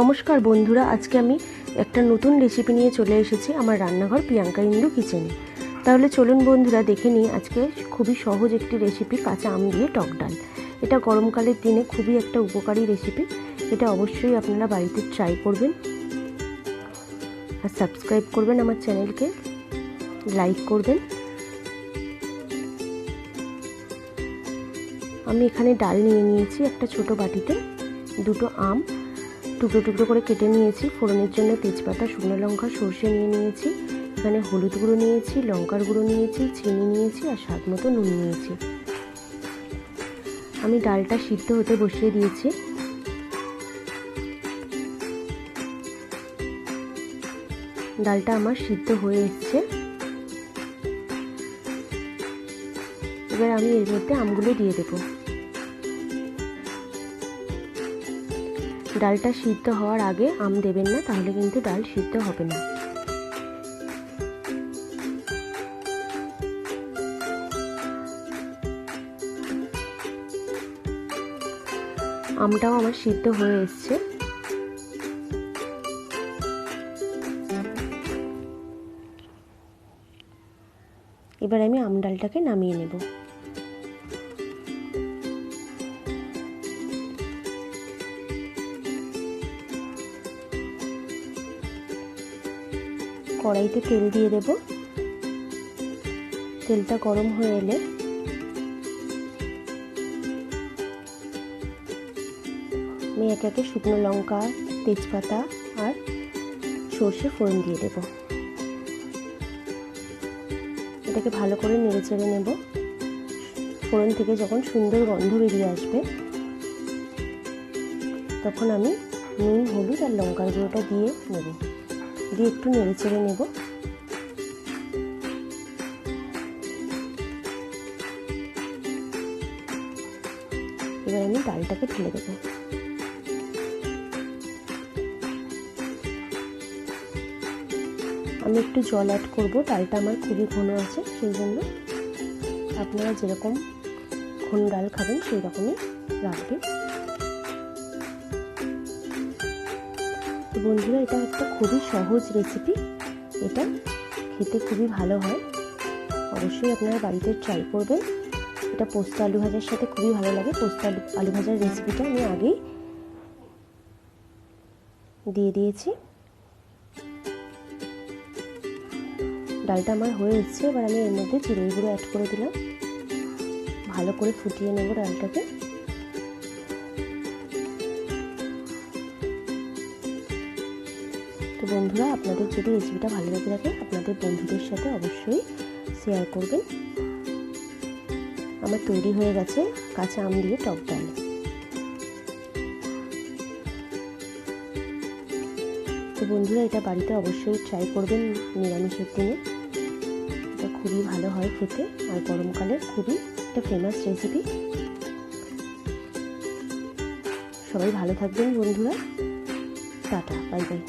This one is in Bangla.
নমস্কার বন্ধুরা, আজকে আমি একটা নতুন রেসিপি নিয়ে চলে এসেছি আমার রান্নাঘর প্রিয়াঙ্কা ইন্দু কিচেনে। তাহলে চলুন বন্ধুরা দেখে নিই আজকে খুবই সহজ একটি রেসিপি, কাঁচা আম দিয়ে টক ডাল। এটা গরমকালের দিনে খুবই একটা উপকারী রেসিপি। এটা অবশ্যই আপনারা বাড়িতে ট্রাই করবেন আর সাবস্ক্রাইব করবেন আমার চ্যানেলকে, লাইক করবেন। আমি এখানে ডাল নিয়ে নিয়েছি একটা ছোট বাটিতে, দুটো আম টুকরো টুকরো করে কেটে নিয়েছি, ফোড়নের জন্য তেজপাতা, শুকনো লঙ্কা, সর্ষে নিয়ে নিয়েছি, এখানে হলুদ গুঁড়ো নিয়েছি, লঙ্কার গুঁড়ো নিয়েছি, চিনি নিয়েছি আর স্বাদ মতো নুন নিয়েছি। আমি ডালটা সিদ্ধ হতে বসিয়ে দিয়েছি। ডালটা আমার সিদ্ধ হয়ে এসছে। এবার আমি এর মধ্যে আমগুলো দিয়ে দেবো। ডালটা সিদ্ধ হওয়ার আগে আম দেবেন না, তাহলে কিন্তু ডাল সিদ্ধ হবে না। আমটাও আমার সিদ্ধ হয়ে এসছে। এবার আমি আম ডালটাকে নামিয়ে নেব। কড়াইতে তেল দিয়ে দেব। তেলটা গরম হয়ে এলে আমি একে একে শুকনো লঙ্কা, তেজপাতা আর সর্ষে ফোড়ন দিয়ে দেব। এটাকে ভালো করে নেড়ে চেড়ে নেব। ফোড়ন থেকে যখন সুন্দর গন্ধ বেরিয়ে আসবে তখন আমি নুন, হলুদ আর লঙ্কার গুঁড়োটা দিয়ে নেব, দিয়ে একটু নেড়ে চেড়ে নেব। এবার আমি ডালটাকে ঢেলে দেবো। আমি একটু জল অ্যাড করবো, ডালটা আমার খুবই ঘন আছে, সেই জন্য আপনারা যেরকম ঘন ডাল খাবেন সেই রকমই রাখবেন। বন্ধুরা, এটা একটা খুবই সহজ রেসিপি, এটা খেতে খুবই ভালো হয়, অবশ্যই আপনারা বাড়িতে ট্রাই করবেন। এটা পোস্ত আলু ভাজার সাথে খুবই ভালো লাগে। পোস্ত আলু ভাজার রেসিপিটা আমি আগেই দিয়ে দিয়েছি। ডালটা আমার হয়ে এসছে। এবার আমি এর মধ্যে জিরের গুঁড়ো অ্যাড করে দিলাম, ভালো করে ফুটিয়ে নেব ডালটাকে। তো বন্ধুরা, আপনাদের যদি রেসিপিটা ভালো লেগে থাকে আপনাদের বন্ধুদের সাথে অবশ্যই শেয়ার করবেন। আমার তৈরি হয়ে গেছে কাঁচা আম দিয়ে টক ডাল। তো বন্ধুরা, এটা বাড়িতে অবশ্যই ট্রাই করবেন নিরামিষের দিনে। এটা খুবই ভালো হয় খেতে আর গরমকালের খুবই একটা ফেমাস রেসিপি। সবাই ভালো থাকবেন বন্ধুরা। Tata, bye bye.